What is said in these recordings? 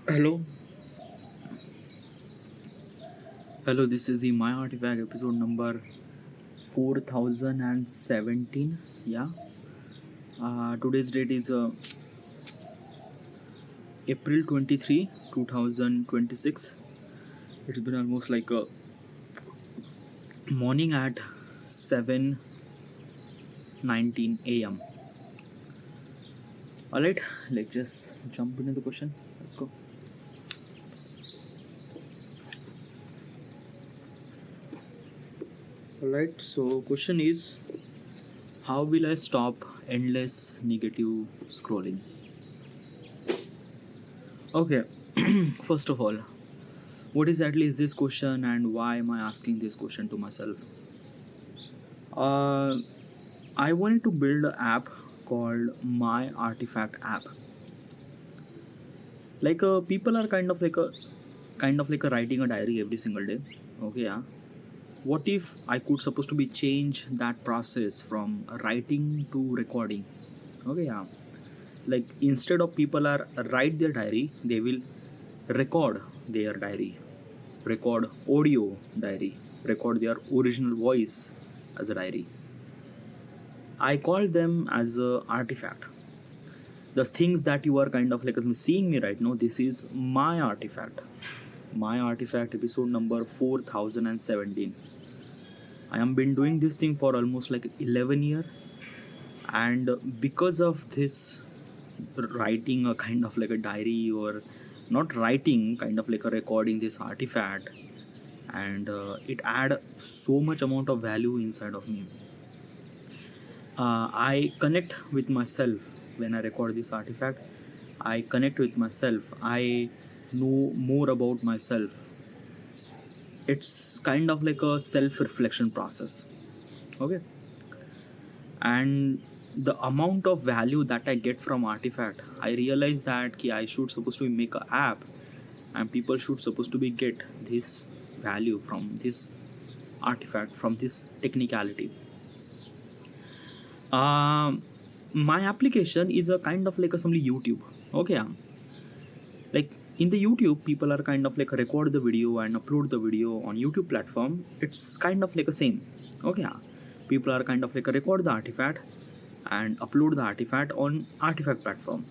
Hello, hello. This is the My Artifact episode number 4017. Yeah. Today's date is April 23, 2026. It's been almost like a morning at 7:19 a.m. All right. Let's just jump into the question. Let's go. All right. So, question is, how will I stop endless negative scrolling? Okay. First of all, what exactly is this question and why am I asking this question to myself? Uh, I wanted to build an app called My Artifact app. Like people are kind of like a writing a diary every single day. Okay, yeah. What if I could supposed to be change that process from writing to recording? Okay, yeah. Like instead of people are write their diary, they will record their diary, record audio diary, record their original voice as a diary. I call them as a artifact. The things that you are kind of like seeing me right now, this is my artifact. My artifact episode number 4017. I have been doing this thing for almost like 11 years, and because of this writing a kind of like a diary, or not writing, kind of like a recording this artifact, and it add so much amount of value inside of me. I connect with myself when I record this artifact. I connect with myself. I know more about myself. It's kind of like a self-reflection process. Okay, and the amount of value that I get from artifact, I realize that I should supposed to make a app, and people should supposed to be get this value from this artifact, from this technicality. My application is a kind of like a simply YouTube. Okay, like in the YouTube, people are kind of like record the video and upload the video on YouTube platform. It's kind of like a same. Okay, people are kind of like record the artifact and upload the artifact on artifact platform,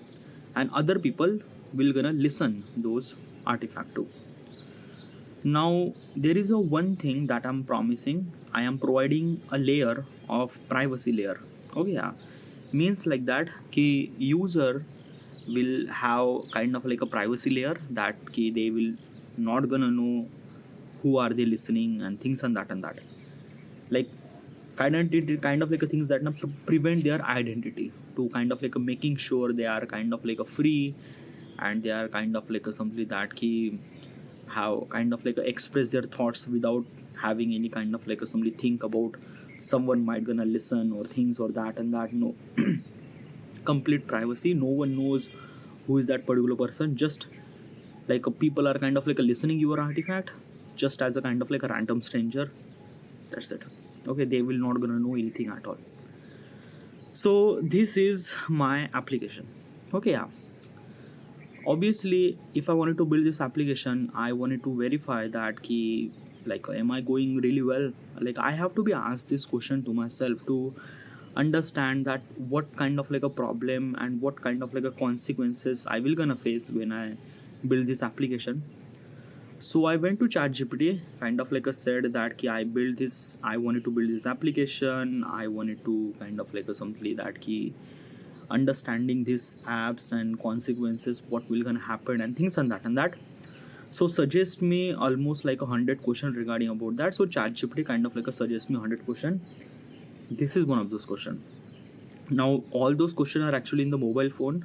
and other people will gonna listen those artifact too. Now there is a one thing that I'm promising. I am providing a layer of privacy layer. Okay, means like that key user will have kind of like a privacy layer, that key they will not gonna know who are they listening and things and that. Like kind of like a things that prevent their identity, to kind of like a making sure they are kind of like a free, and they are kind of like a something that key have kind of like a express their thoughts without having any kind of like a somebody think about someone might gonna listen or things or that and that. No, complete privacy. No one knows who is that particular person. Just like people are kind of like a listening your artifact just as a kind of like a random stranger. That's it. Okay, they will not gonna know anything at all. So this is my application. Okay, yeah. Obviously, if I wanted to build this application, I wanted to verify that key, like am I going really well. Like I have to be asked this question to myself to understand that what kind of like a problem and what kind of like a consequences I will gonna face when I build this application. So I went to ChatGPT, kind of like I said that key I built this, I wanted to build this application, I wanted to kind of like a simply that key understanding these apps and consequences, what will gonna happen and things and that. So suggest me almost like 100 questions regarding about that. So ChatGPT kind of like a suggest me 100 questions. This is one of those questions. Now all those questions are actually in the mobile phone,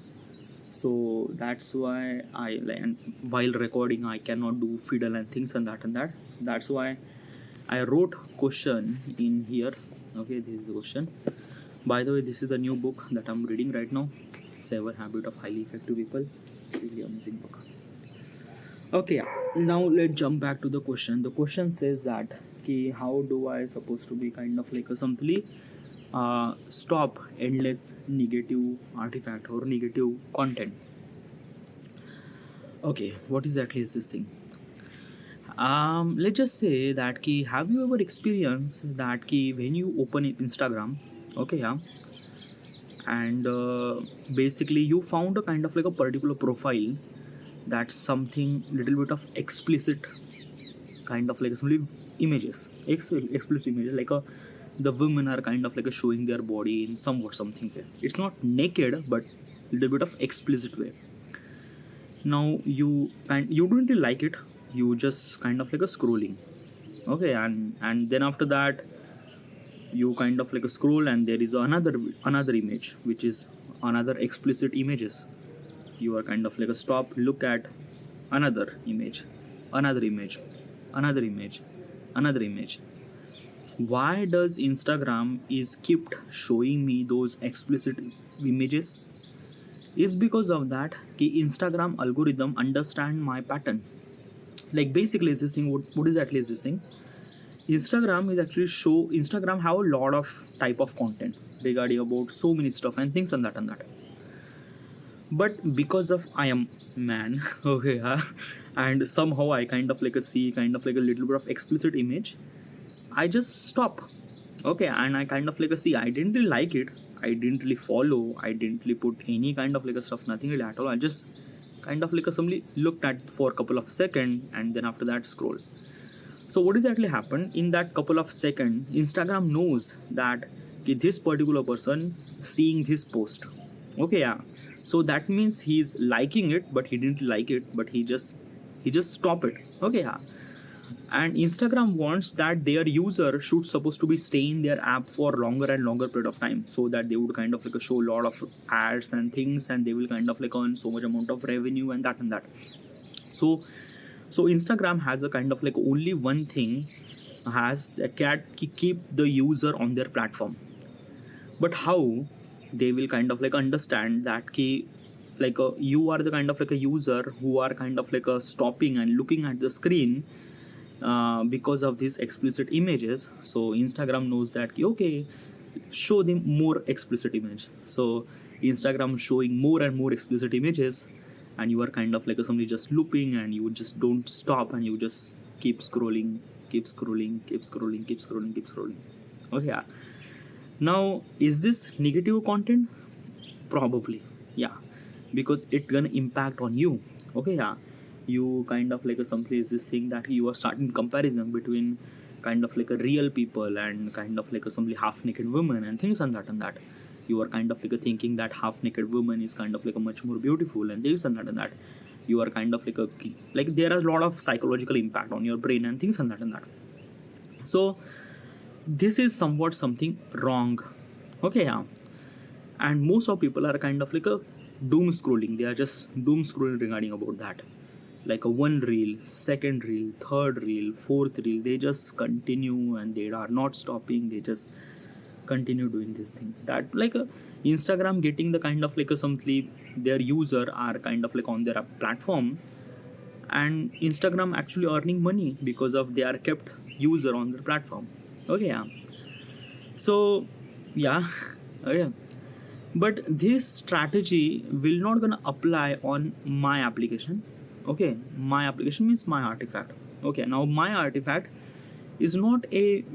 so that's why I like, and while recording I cannot do fiddle and things and that. That's why I wrote question in here. Okay, this is the question. By the way, this is the new book that I'm reading right now, Seven Habit of Highly Effective People. Really amazing book. Okay, yeah. Now let's jump back to the question. The question says that how do I supposed to be kind of like a simply stop endless negative artifact or negative content. Okay, what exactly is this thing? Let's just say that ki, have you ever experienced that ki when you open Instagram, okay, yeah, and basically you found a kind of like a particular profile that's something little bit of explicit, kind of like some images, explicit images, like a the women are kind of like a showing their body in somewhat something way. It's not naked, but little bit of explicit way. Now you don't really like it. You just kind of like a scrolling, okay, and then after that you kind of like a scroll and there is another image which is another explicit images. You are kind of like a stop, look at another image, another image, another image, another image. Why does Instagram is kept showing me those explicit images? Is because of that कि Instagram algorithm understand my pattern. Like basically is this thing, what exactly is this thing? Instagram have a lot of type of content regarding about so many stuff and things and that. But because of I am man, okay, and somehow I kind of like a see kind of like a little bit of explicit image, I just stop, okay, and I kind of like a see, I didn't really like it, I didn't really follow, I didn't really put any kind of like a stuff, nothing really at all. I just kind of like a simply looked at for a couple of seconds and then after that scroll. So what exactly happened in that couple of seconds? Instagram knows that this particular person seeing this post, okay, yeah, so that means he's liking it, but he didn't like it, but he just stop it, okay, yeah. And Instagram wants that their user should supposed to be stay in their app for longer and longer period of time, so that they would kind of like show a lot of ads and things, and they will kind of like earn so much amount of revenue and that. So Instagram has a kind of like only one thing, has that can keep the user on their platform. But how they will kind of like understand that ki, like you are the kind of like a user who are kind of like stopping and looking at the screen because of these explicit images. So Instagram knows that ki, okay, show them more explicit image. So Instagram showing more and more explicit images, and you are kind of like somebody just looping and you just don't stop and you just keep scrolling, keep scrolling, keep scrolling, keep scrolling, keep scrolling, okay, yeah. Now is this negative content? Probably, yeah, because it gonna impact on you, okay, yeah. You kind of like something is this thing that you are starting comparison between kind of like a real people and kind of like a simply half naked woman and things and that. You are kind of like thinking that half naked woman is kind of like a much more beautiful and this and that. You are kind of like like there are a lot of psychological impact on your brain and things and that. So this is somewhat something wrong, okay, yeah. And most of people are kind of like a doom scrolling, they are just doom scrolling regarding about that, like a one reel, second reel, third reel, fourth reel, they just continue and they are not stopping, they just continue doing this thing, that like Instagram getting the kind of like a something, their user are kind of like on their platform, and Instagram actually earning money because of they are kept user on their platform, okay, yeah. So yeah, okay, but this strategy will not gonna apply on my application, okay. My application means my artifact, okay. Now my artifact is not a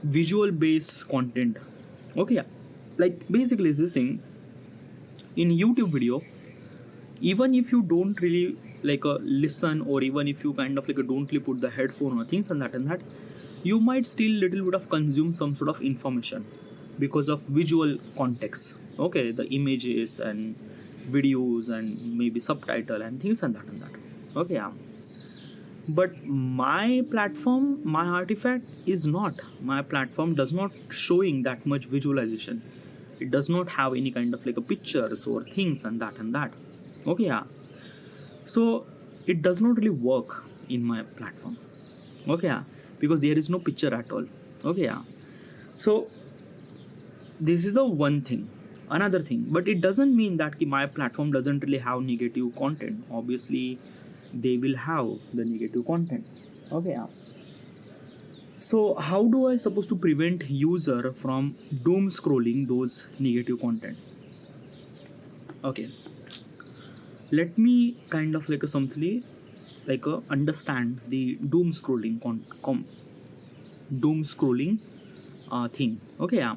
visual based content, okay. Like basically is this thing, in YouTube video, even if you don't really like listen, or even if you kind of like don't really put the headphone or things and that, you might still little bit of consume some sort of information because of visual context, okay, the images and videos and maybe subtitle and things and that, okay, yeah. But my platform, my artifact is not, my platform does not showing that much visualization, it does not have any kind of like a pictures or things and that, okay, yeah. So it does not really work in my platform, okay, yeah, because there is no picture at all, okay, yeah. So this is the one thing. Another thing, but it doesn't mean that my platform doesn't really have negative content. Obviously they will have the negative content, okay, yeah. So how do I supposed to prevent user from doom scrolling those negative content? Okay, Let me kind of like a simply like a understand the doom scrolling thing. Okay, yeah.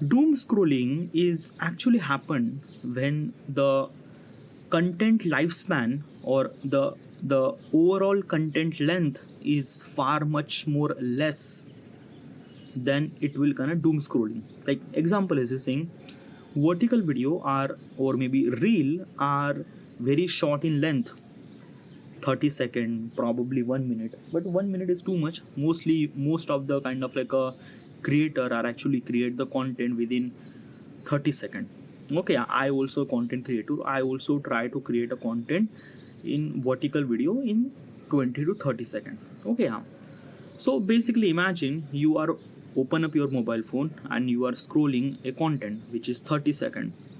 Doom scrolling is actually happen when the content lifespan or the overall content length is far much more less than it will kind of doom scrolling. Like example is this saying vertical video are or maybe reel are very short in length, 30-second, probably 1 minute, but 1 minute is too much. Most of the kind of like a creator are actually create the content within 30 seconds. Okay, I also a content creator, I also try to create a content in vertical video in 20 to 30 seconds. Okay, yeah. So basically imagine you are open up your mobile phone and you are scrolling a content which is 30 seconds.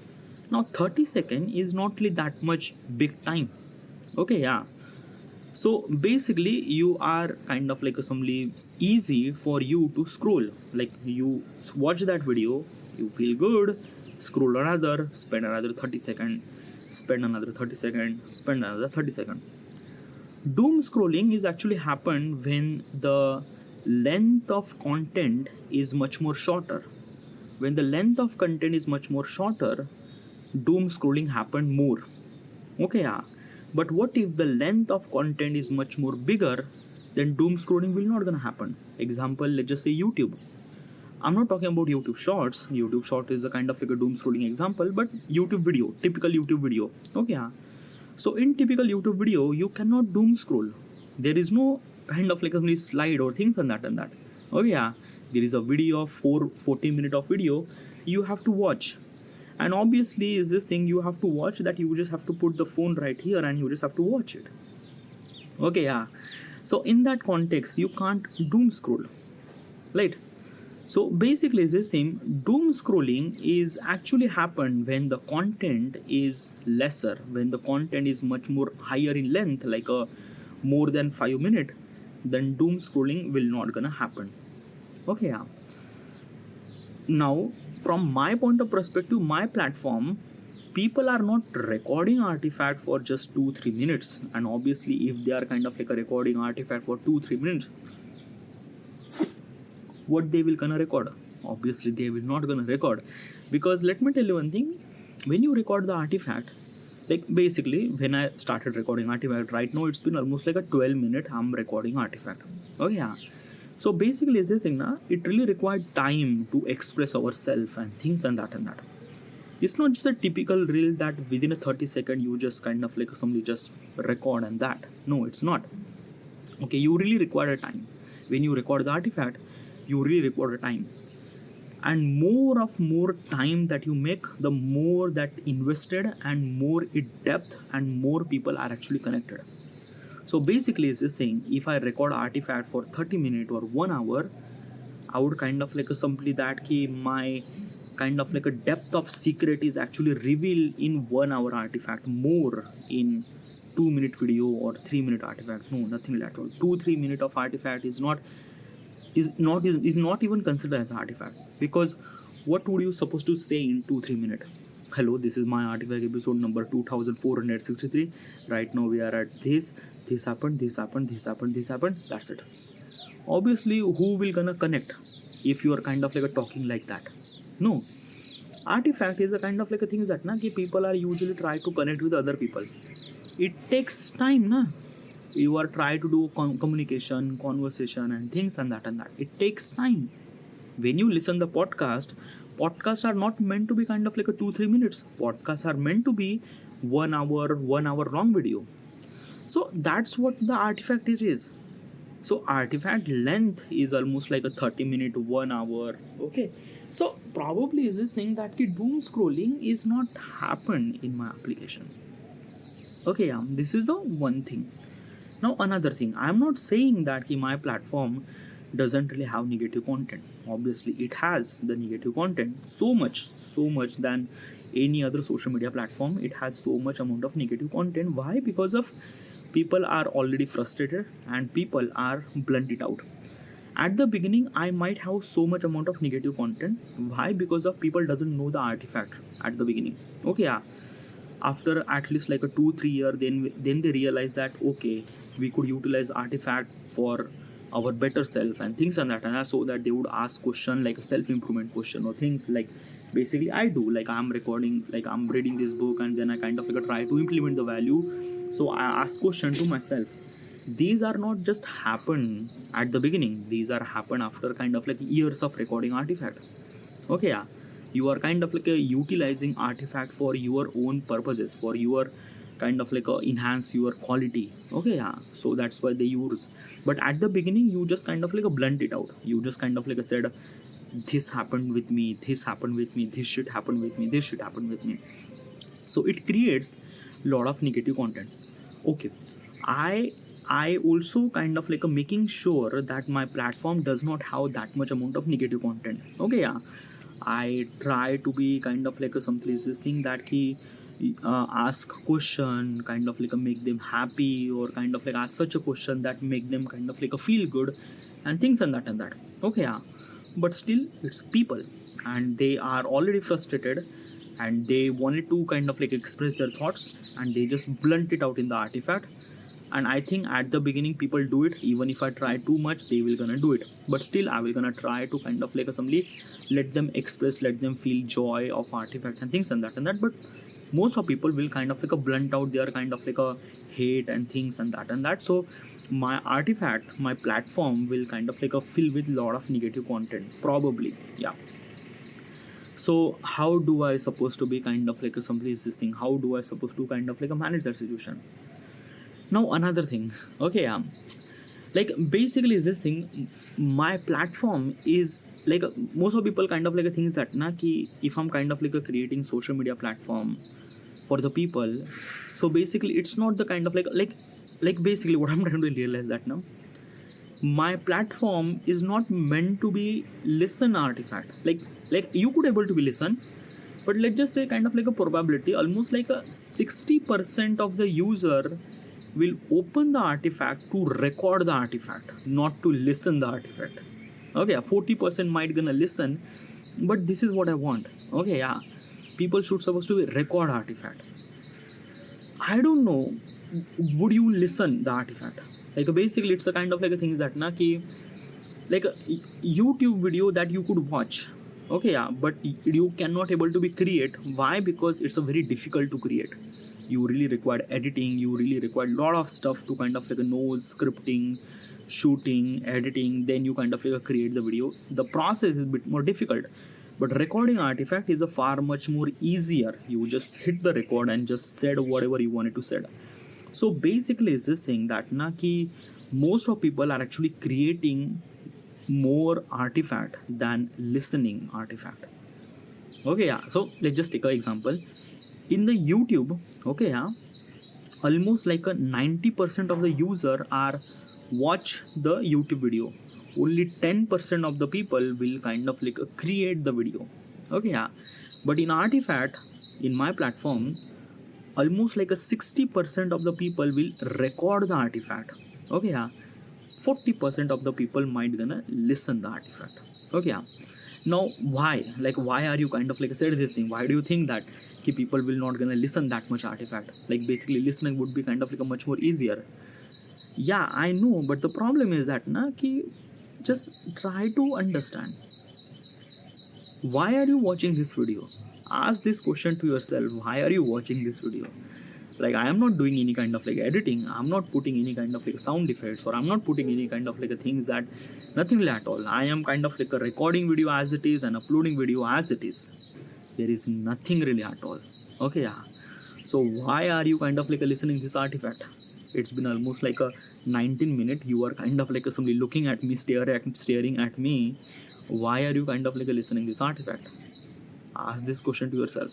Now 30 seconds is not really that much big time. Okay, yeah. So basically you are kind of like a somely easy for you to scroll. Like you watch that video, you feel good, scroll another, spend another 30 seconds, spend another 30 seconds, spend another 30 seconds. Doom scrolling is actually happen when the length of content is much more shorter. When the length of content is much more shorter, doom scrolling happen more. Okay, yeah. But what if the length of content is much more bigger? Then doom scrolling will not gonna happen. Example, let's just say YouTube. I'm not talking about YouTube Shorts. YouTube Short is a kind of like a doom scrolling example, but YouTube video, typical YouTube video. Okay, yeah. So in typical YouTube video, you cannot doom scroll. There is no kind of like a slide or things and that and that. Oh yeah, there is a video of 40 minutes of video you have to watch. And obviously is this thing you have to watch that you just have to put the phone right here and you just have to watch it. Okay, yeah. So in that context, you can't doom scroll. Right? So basically this thing, doom scrolling is actually happen when the content is lesser, when the content is much more higher in length, like a more than 5 minutes, then doom scrolling will not gonna happen. Okay, yeah. Now, from my point of perspective, my platform, people are not recording artifact for just 2-3 minutes, and obviously if they are kind of like a recording artifact for 2-3 minutes, what they will gonna record? Obviously they will not gonna record, because let me tell you one thing, when you record the artifact, like basically when I started recording artifact, right now it's been almost like a 12-minute I'm recording artifact. Oh yeah. So basically as this thing na, it really required time to express ourselves and things and that and that. It's not just a typical reel that within a 30 second you just kind of like somebody just record and that. No, it's not. Okay, you really require a time. When you record the artifact, you really require a time. And more time that you make, the more that invested and more it depth and more people are actually connected. So basically it's this thing, if I record artifact for 30 minutes or 1 hour, I would kind of like a simply that ki my kind of like a depth of secret is actually revealed in 1 hour artifact, more in 2-minute video or 3-minute artifact. No, nothing like that. 2-3 minutes of artifact is not even considered as an artifact, because what would you supposed to say in 2-3 minutes? Hello, this is my artifact episode number 2463. Right now we are at this happened, that's it. Obviously who will gonna connect if you are kind of like a talking like that? No. Artifact is a kind of like a thing that na ki people are usually try to connect with other people. It takes time na. You are trying to do communication, conversation and things and that. It takes time. When you listen the podcasts are not meant to be kind of like a 2-3 minutes. Podcasts are meant to be 1 hour long video. So that's what the artifact is. So artifact length is almost like a 30 minute, 1 hour. Okay. So probably is this thing that the doom scrolling is not happened in my application. Okay, this is the one thing. Now another thing, I'm not saying that my platform doesn't really have negative content. Obviously it has the negative content, so much than any other social media platform. It has so much amount of negative content. Why? Because of people are already frustrated and people are blunt it out. At the beginning I might have so much amount of negative content. Why? Because of people doesn't know the artifact at the beginning. Okay, after at least like a 2-3 year, then they realize that okay, we could utilize artifact for our better self and things like that. And so that they would ask question like a self-improvement question or things like basically I do, like I'm recording, like I'm reading this book, and then I kind of like try to implement the value. So I ask question to myself. These are not just happen at the beginning, these are happen after kind of like years of recording artifact. Okay, yeah, you are kind of like utilizing artifact for your own purposes, for your kind of like enhance your quality. Okay, yeah, so that's why they use. But at the beginning you just kind of like blunt it out, you just kind of like said this happened with me, this happened with me, this shit happened with me, this shit happened with me. So it creates lot of negative content. Okay, I also kind of like making sure that my platform does not have that much amount of negative content. Okay, yeah, I try to be kind of like some places think that he ask question kind of like make them happy, or kind of like ask such a question that make them kind of like feel good and things and that. Okay, yeah, but still it's people, and they are already frustrated, and they wanted to kind of like express their thoughts, and they just blunt it out in the artifact. And I think at the beginning people do it, even if I try too much they will gonna do it, but still I will gonna try to kind of like assembly, let them express, let them feel joy of artifact and things and that. But most of people will kind of like blunt out their kind of like a hate and things and that. So my artifact, my platform will kind of like fill with lot of negative content probably. Yeah, so how do I supposed to be kind of like somebody is this thing, how do I supposed to kind of like manage that situation? Now another thing, okay, like basically is this thing, my platform is like most of people kind of like things that na ki if I'm kind of like creating social media platform for the people, so basically it's not the kind of like basically what I'm trying to realize that now my platform is not meant to be listen artifact, like you could able to be listen, but let's just say kind of like a probability almost like a 60% of the user will open the artifact to record the artifact, not to listen the artifact. Okay, 40% might gonna listen, but this is what I want. Okay, yeah, people should supposed to record artifact. I don't know, would you listen the artifact? Like basically it's a kind of like a thing that na ki like a YouTube video that you could watch. Okay, yeah, but you cannot able to be create. Why? Because it's a very difficult to create. You really require editing, you really require a lot of stuff to kind of like know scripting, shooting, editing, then you kind of like create the video. The process is a bit more difficult, but recording artifact is a far much more easier. You just hit the record and just said whatever you wanted to said. So basically it's this thing that na ki most of people are actually creating more artifact than listening artifact. Okay, yeah, so let's just take an example in the YouTube. Okay, yeah, almost like a 90% of the user are watch the YouTube video, only 10% of the people will kind of like create the video. Okay, yeah, but in artifact, in my platform, almost like a 60% of the people will record the artifact. Okay, yeah, 40% of the people might gonna listen the artifact. Okay, yeah. Now why, like why are you kind of like said this thing, why do you think that ki people will not gonna listen that much artifact? Like basically listening would be kind of like a much more easier. Yeah, I know, but the problem is that na ki just try to understand, why are you watching this video? Ask this question to yourself, why are you watching this video? Like I am not doing any kind of like editing, I'm not putting any kind of like sound effects, or I'm not putting any kind of like things that nothing really at all. I am kind of like a recording video as it is and uploading video as it is. There is nothing really at all. Okay, yeah, so why are you kind of like listening this artifact? It's been almost like a 19 minute, you are kind of like somebody looking at me, staring at me. Why are you kind of like listening this artifact? Ask this question to yourself.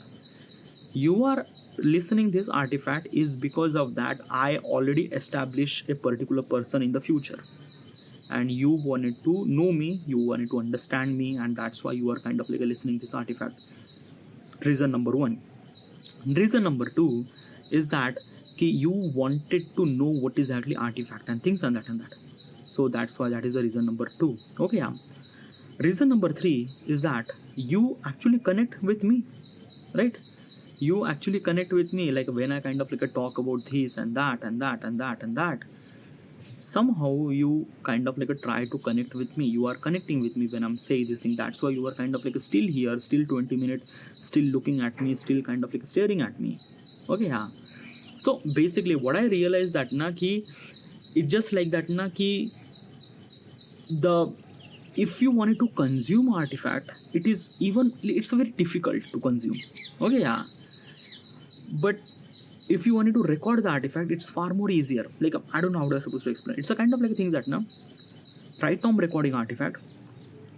You are listening this artifact is because of that I already established a particular person in the future, and you wanted to know me, you wanted to understand me, and that's why you are kind of like listening this artifact. Reason number one. Reason number two is that you wanted to know what is actually artifact and things and that. So that's why that is the reason number two. Okay, yeah. Reason number three is that you actually connect with me, right? you actually connect with me, like when I kind of like talk about this and that and that and that and that, somehow you kind of like try to connect with me, you are connecting with me when I'm saying this thing. That's why you are kind of like still here, still 20 minutes, still looking at me, still kind of like staring at me. Okay, yeah. So basically what I realized that na ki it's just like that na ki the if you wanted to consume artifact, it's very difficult to consume. Okay, yeah. But if you wanted to record the artifact, it's far more easier. Like I don't know how I'm supposed to explain. It's a kind of like a thing that now right now I'm recording artifact,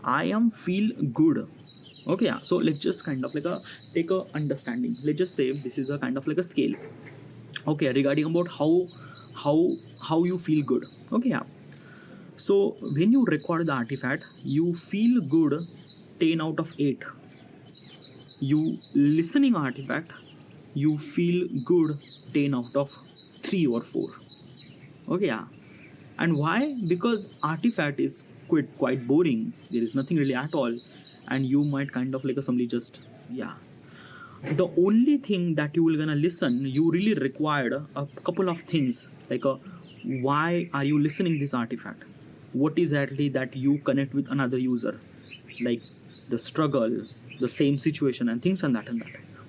I am feel good. Okay, yeah. So let's just kind of like take a understanding. Let's just say this is a kind of like a scale. Okay, regarding about how you feel good. Okay, yeah. So when you record the artifact, you feel good 10 out of 8. You listening artifact, you feel good 10 out of 3 or 4. Okay, yeah. And why? Because artifact is quite boring. There is nothing really at all, and you might kind of like somebody just, yeah. The only thing that you will gonna listen, you really required a couple of things, like why are you listening this artifact? What is actually that you connect with another user, like the struggle, the same situation and things and that,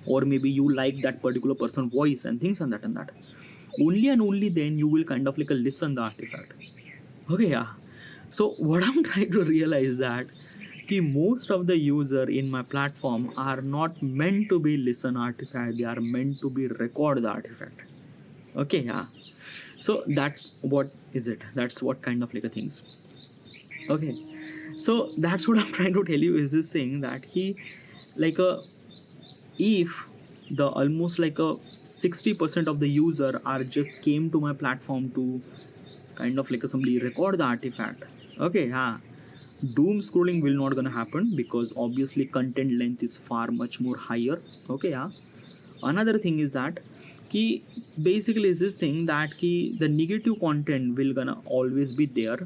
or maybe you like that particular person's voice and things and that. Only and only then you will kind of like listen the artifact. Okay, yeah. So what I'm trying to realize that most of the user in my platform are not meant to be listen artifact, they are meant to be record the artifact. Okay, yeah. So that's what is it, that's what kind of like a things. Okay, so that's what I'm trying to tell you is this thing that he like if the almost like a 60% of the user are just came to my platform to kind of like somebody record the artifact. Okay, yeah, doom scrolling will not gonna happen because obviously content length is far much more higher. Okay, yeah. Another thing is that ki basically is this thing that ki the negative content will gonna always be there,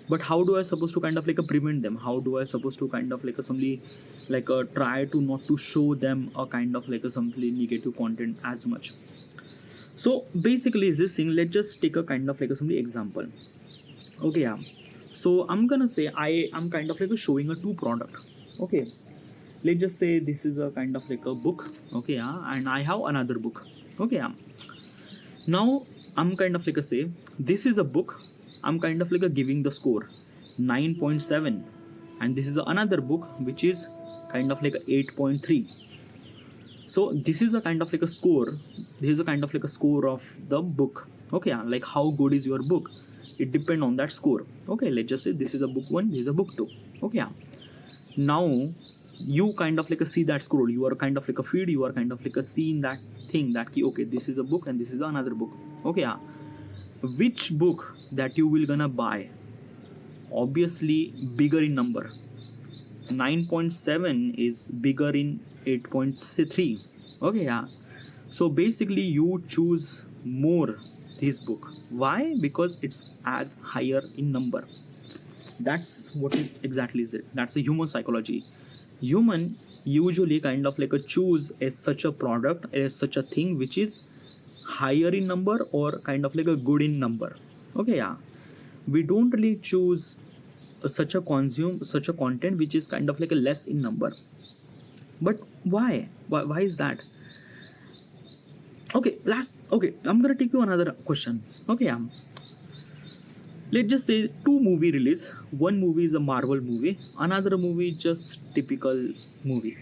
but how do I supposed to kind of like prevent them? How do I supposed to kind of like somebody like try to not to show them a kind of like something negative content as much? So basically is this thing, let's just take a kind of like somebody example. Okay, yeah. So I'm gonna say I'm kind of like showing a 2 product. Okay, let's just say this is a kind of like a book. Okay, yeah, and I have another book. Okay, yeah. Now I'm kind of like say this is a book, I'm kind of like giving the score 9.7, and this is another book which is kind of like 8.3. so this is a kind of like a score, this is a kind of like a score of the book. Okay, yeah, like how good is your book, it depends on that score. Okay, let's just say this is a book 1, this is a book 2. Okay, yeah. Now you kind of like see that scroll, you are kind of like a feed, you are kind of like seeing that thing that okay, this is a book and this is another book. Okay, yeah. Which book that you will gonna buy? Obviously bigger in number. 9.7 is bigger in 8.3. Okay, yeah. So basically you choose more this book. Why? Because it's as higher in number. That's what is exactly is it. That's a human psychology. Human usually kind of like choose as such a product, as such a thing which is higher in number or kind of like a good in number. Okay, yeah. We don't really choose such a content which is kind of like a less in number. But why is that? Okay, I'm gonna take you another question. Okay, yeah. Let's just say 2 movie release. One movie is a Marvel movie, another movie just typical movie.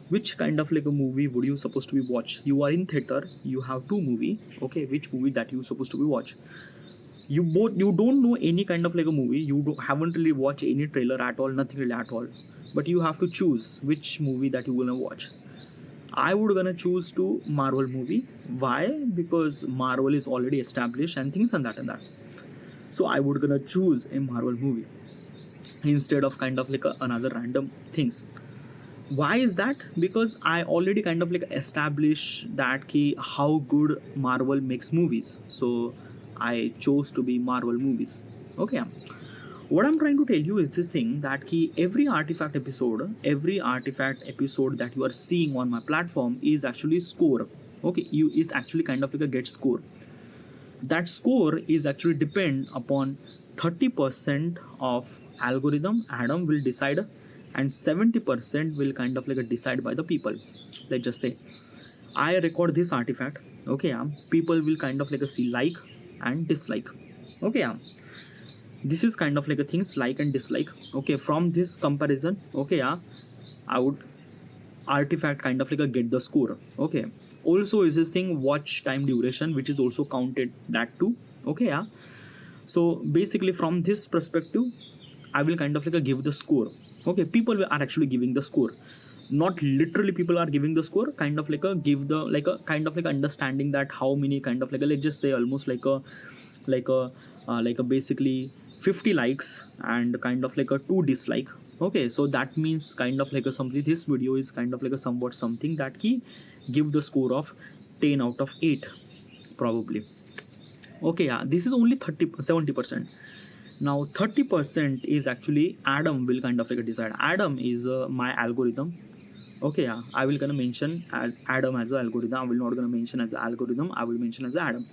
Which kind of like a movie would you supposed to be watch? You are in theater, you have 2 movie. Okay, which movie that you supposed to be watch? You don't know any kind of like a movie, haven't really watched any trailer at all, nothing really at all, but you have to choose which movie that you wanna watch. I would gonna choose to Marvel movie. Why? Because Marvel is already established and things and that. So I would gonna choose a Marvel movie instead of kind of like another random things. Why is that? Because I already kind of like establish that key how good Marvel makes movies. So I chose to be Marvel movies. Okay. What I'm trying to tell you is this thing that every artifact episode that you are seeing on my platform is actually score. Okay, you is actually kind of like a get score. That score is actually depend upon 30% of algorithm Adam will decide, and 70% will kind of like a decide by the people. Let's just say I record this artifact. Okay, people will kind of like a see like and dislike. Okay, this is kind of like a things like and dislike. Okay, from this comparison, okay, I would artifact kind of like a get the score. Okay, also is this thing watch time duration, which is also counted that too. Okay, so basically from this perspective, I will kind of like a give the score. Okay, people are actually giving the score, not literally people are giving the score, kind of like a give the like a kind of like understanding that how many kind of like a, let's just say almost like a basically 50 likes and kind of like a 2 dislike. Okay, so that means kind of like a something, this video is kind of like a somewhat something that give the score of 10 out of 8 probably. Okay, this is only 70%. Now 30% is actually Adam will kind of like decide. Adam is my algorithm. Okay, I will gonna mention Adam as an algorithm. I will not gonna mention as an algorithm, I will mention as Adam.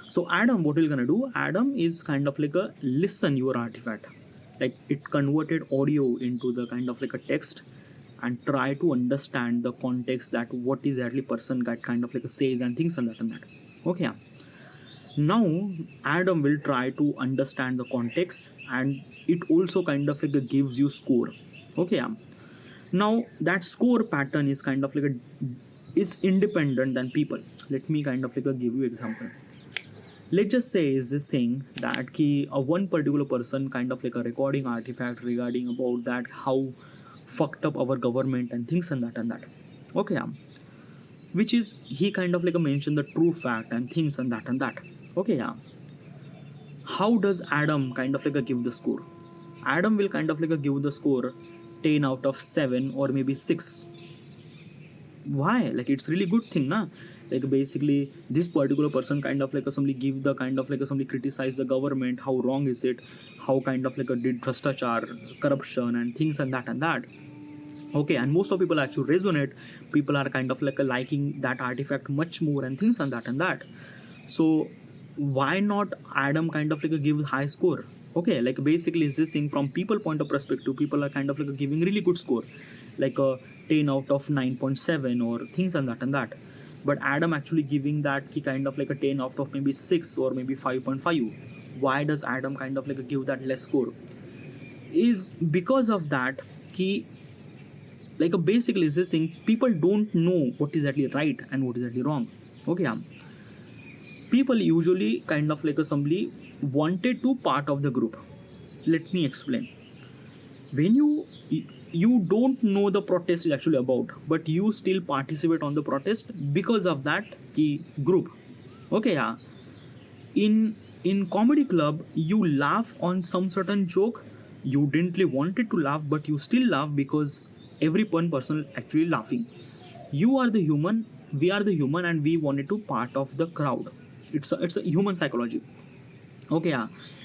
So Adam, what we're gonna do, Adam is kind of like a listen your artifact, like it converted audio into the kind of like a text and try to understand the context that what is actually person that kind of like a says and things and that. Okay, now Adam will try to understand the context and it also kind of like a gives you score. Okay, now that score pattern is kind of like is independent than people. Let me kind of like a give you example. Let's just say is this thing that one particular person kind of like a recording artifact regarding about that how fucked up our government and things and that. Okay, which is he kind of like a mention the true fact and things and that. Okay, how does Adam kind of like a give the score? Adam will kind of like a give the score 10 out of 7 or maybe 6. Why? Like it's really good thing, na? Like basically this particular person kind of like a somebody give the kind of like a somebody criticize the government, how wrong is it, how kind of like a did bhrashtachar, corruption and things and that. Okay, and most of people actually resonate. People are kind of like a liking that artifact much more and things and that. So why not Adam kind of like a give high score? Okay, like basically is this thing from people point of perspective, people are kind of like giving really good score, like a 10 out of 9.7 or things and that. But Adam actually giving that kind of like a 10 out of maybe 6 or maybe 5.5. Why does Adam kind of like give that less score? Is because of that like basically is this thing, people don't know what is actually right and what is actually wrong. Okay, people usually kind of like somebody wanted to part of the group. Let me explain. When you don't know the protest is actually about, but you still participate on the protest because of that group. Okay, in comedy club you laugh on some certain joke, you didn't really wanted to laugh but you still laugh because every one person actually laughing. You are the human, we are the human, and we wanted to part of the crowd. It's a human psychology. Okay,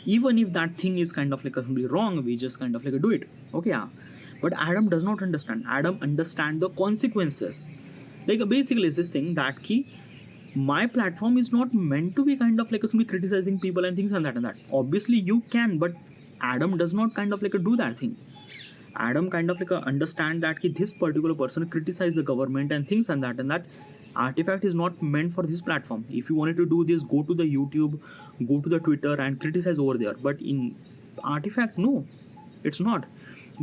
even if that thing is kind of like something wrong, we just kind of like do it. Okay, but Adam does not understand. Adam understand the consequences. Like basically is this thing that my platform is not meant to be kind of like somebody criticizing people and things and that. Obviously you can, but Adam does not kind of like do that thing. Adam kind of like understand that this particular person criticize the government and things and that artifact is not meant for this platform. If you wanted to do this, go to the YouTube, go to the Twitter and criticize over there. But in artifact, no, it's not.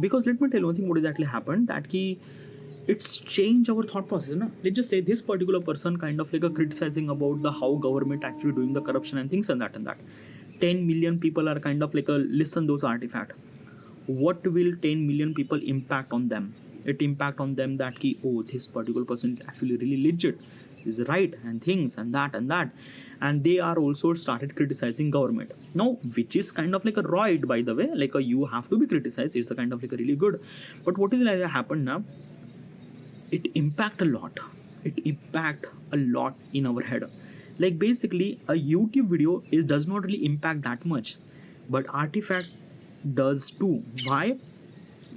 Because let me tell you one thing, what exactly happened, that it's changed our thought process. Na? Let's just say this particular person kind of like criticizing about the how government actually doing the corruption and things and that. 10 million people are kind of like listen those artifact. What will 10 million people impact on them? It impact on them that oh, this particular person is actually really legit, is right and things and that, and they are also started criticizing government now, which is kind of like a right, by the way, like you have to be criticized, it's a kind of like a really good. But what is like happened now, it impact a lot in our head. Like basically a YouTube video does not really impact that much, but artifact does too. Why?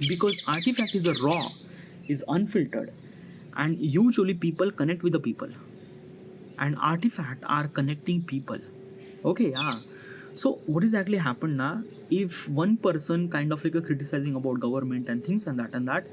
Because artifact is a raw, is unfiltered, and usually people connect with the people, and artifact are connecting people. Okay, yeah. So what exactly happened now? If one person kind of like a criticizing about government and things and that,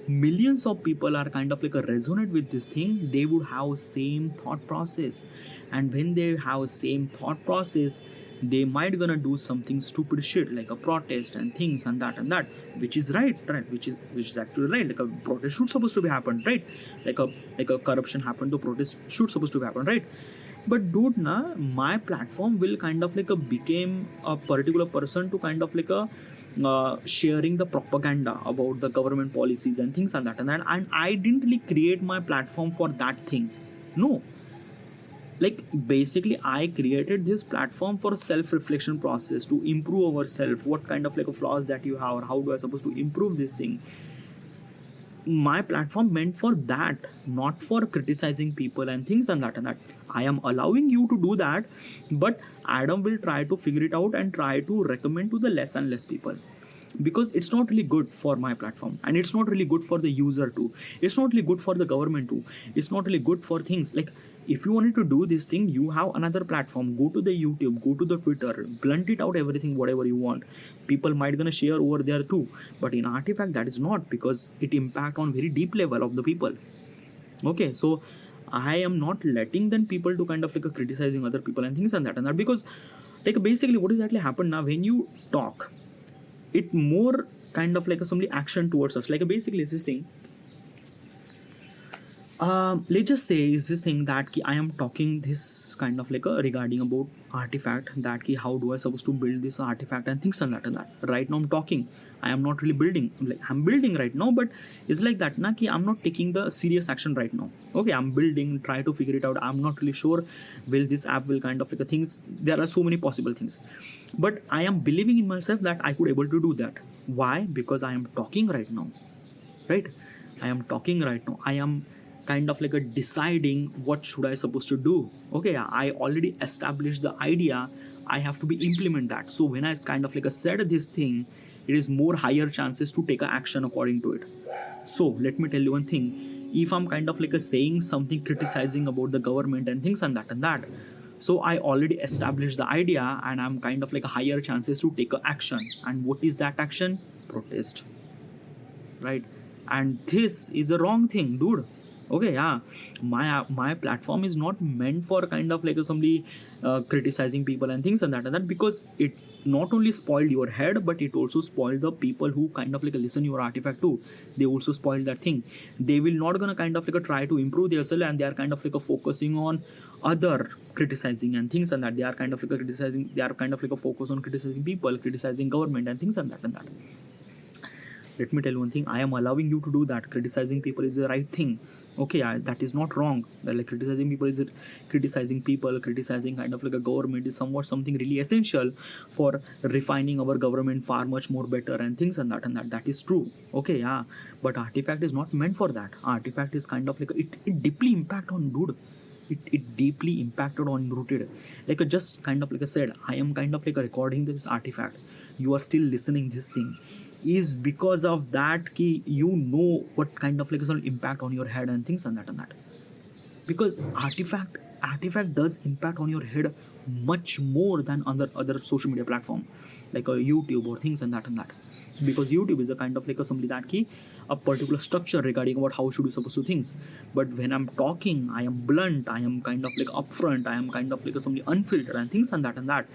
millions of people are kind of like a resonate with this thing. They would have same thought process, and when they have same thought process, they might gonna do something stupid shit like a protest and things and that, which is right, which is actually right. Like a protest should supposed to be happen, right? Like a corruption happened, to protest should supposed to be happen, right? But dude na, my platform will kind of like a became a particular person to kind of like a sharing the propaganda about the government policies and things and I didn't really create my platform for that thing. No, like basically I created this platform for self reflection process to improve ourselves, what kind of like a flaws that you have, or how do I supposed to improve this thing. My platform meant for that, not for criticizing people and things and that. I am allowing you to do that, but Adam will try to figure it out and try to recommend to the less and less people, because it's not really good for my platform, and it's not really good for the user too. It's not really good for the government too. It's not really good for things like, if you wanted to do this thing, you have another platform. Go to the YouTube, go to the Twitter, blunt it out everything, whatever you want. People might gonna share over there too. But in Artifact, that is not, because it impact on very deep level of the people. Okay, so I am not letting then people to kind of like a criticizing other people and things and that, because like basically what exactly happened now when you talk, it more kind of like a some action towards us. Like basically it's this thing. Let's just say is this thing that ki I am talking this kind of like a regarding about artifact, that ki how do I supposed to build this artifact and things and that. Right now I'm talking. I am not really building. Like I'm building right now, but it's like that na ki I'm not taking the serious action right now. Okay, I'm building, try to figure it out. I'm not really sure will this app will kind of like a things. There are so many possible things, but I am believing in myself that I could able to do that. Why? Because I am talking right now, right? I am talking right now. I am kind of like a deciding what should I supposed to do. Okay, I already established the idea. I have to be implement that. So when I kind of like a said this thing, it is more higher chances to take a action according to it. So let me tell you one thing. If I'm kind of like a saying something criticizing about the government and things and that, so I already established the idea, and I'm kind of like a higher chances to take a action. And what is that action? Protest, right? And this is a wrong thing, dude. Okay, yeah. My platform is not meant for kind of like somebody criticizing people and things and that, because it not only spoiled your head, but it also spoiled the people who kind of like listen your artifact too. They also spoiled that thing. They will not gonna kind of like try to improve themselves, and they are kind of like focusing on other criticizing and things and that. They are kind of like criticizing. They are kind of like a focus on criticizing people, criticizing government and things and that. Let me tell you one thing. I am allowing you to do that. Criticizing people is the right thing. Okay, that is not wrong. Like criticizing people is criticizing people, criticizing kind of like a government is somewhat something really essential for refining our government far much more better and things and that. That is true. Okay, yeah. But artifact is not meant for that. Artifact is kind of like it deeply impact on dude. It deeply impacted on rooted. Like just kind of like I said, I am kind of like recording this artifact. You are still listening this thing, is because of that ki you know what kind of like some impact on your head and things and that. Because artifact does impact on your head much more than other social media platform like a YouTube or things and that. Because YouTube is a kind of like a somebody that key a particular structure regarding about how should you supposed to things. But when I'm talking, I am blunt, I am kind of like upfront, I am kind of like a somebody unfiltered and things and that.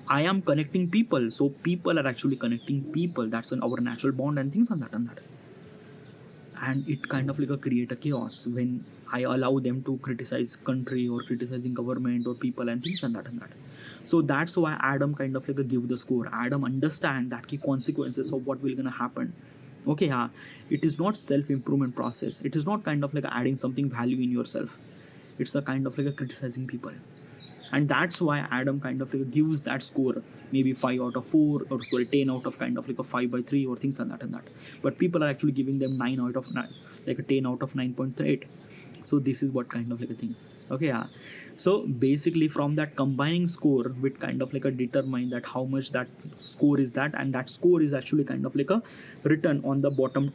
I am connecting people, so people are actually connecting people. That's our natural bond and things and that. And it kind of like a create a chaos when I allow them to criticize country or criticizing government or people and things and that. So that's why Adam kind of like a give the score. Adam understand that key consequences of what will gonna happen. Okay, yeah, it is not self improvement process. It is not kind of like adding something value in yourself. It's a kind of like a criticizing people. And that's why Adam kind of like gives that score, maybe 5 out of 4, or sorry 10 out of kind of like a 5/3 or things and that. But people are actually giving them 9 out of 9, like a 10 out of 9.8. So this is what kind of like a things. Okay, yeah. So basically from that combining score with kind of like a determine that how much that score is that, and that score is actually kind of like a written on the bottom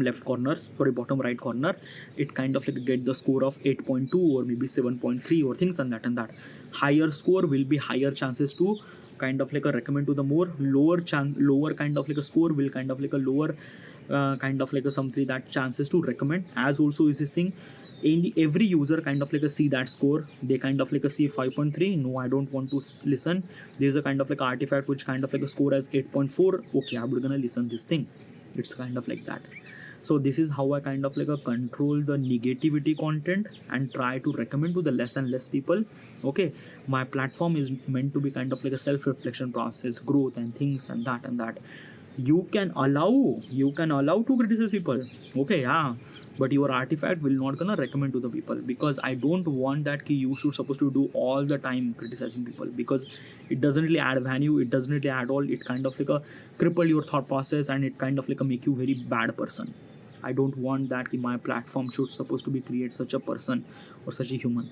left corner, sorry, bottom right corner. It kind of like get the score of 8.2 or maybe 7.3 or things and that higher score will be higher chances to kind of like a recommend to the more. Lower kind of like a score will kind of like a lower kind of like a something that chances to recommend. As also is this thing, in every user kind of like a see that score, they kind of like a see 5.3, no I don't want to listen. There's a kind of like artifact which kind of like a score as 8.4, okay I'm gonna listen this thing. It's kind of like that. So this is how I kind of like a control the negativity content and try to recommend to the less and less people. Okay, my platform is meant to be kind of like a self-reflection process, growth and things and that. You can allow to criticize people, okay, yeah, but your artifact will not gonna recommend to the people, because I don't want that ki you should supposed to do all the time criticizing people, because it doesn't really add value, it doesn't really add all, it kind of like a cripple your thought process and it kind of like a make you very bad person. I don't want that ki my platform should supposed to be create such a person or such a human.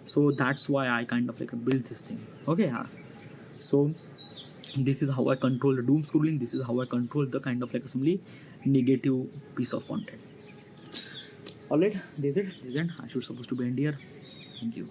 So that's why I kind of like build this thing. Okay, yeah. So this is how I control the doom scrolling, this is how I control the kind of like assembly negative piece of content. Alright, this is it. I should supposed to be end here. Thank you.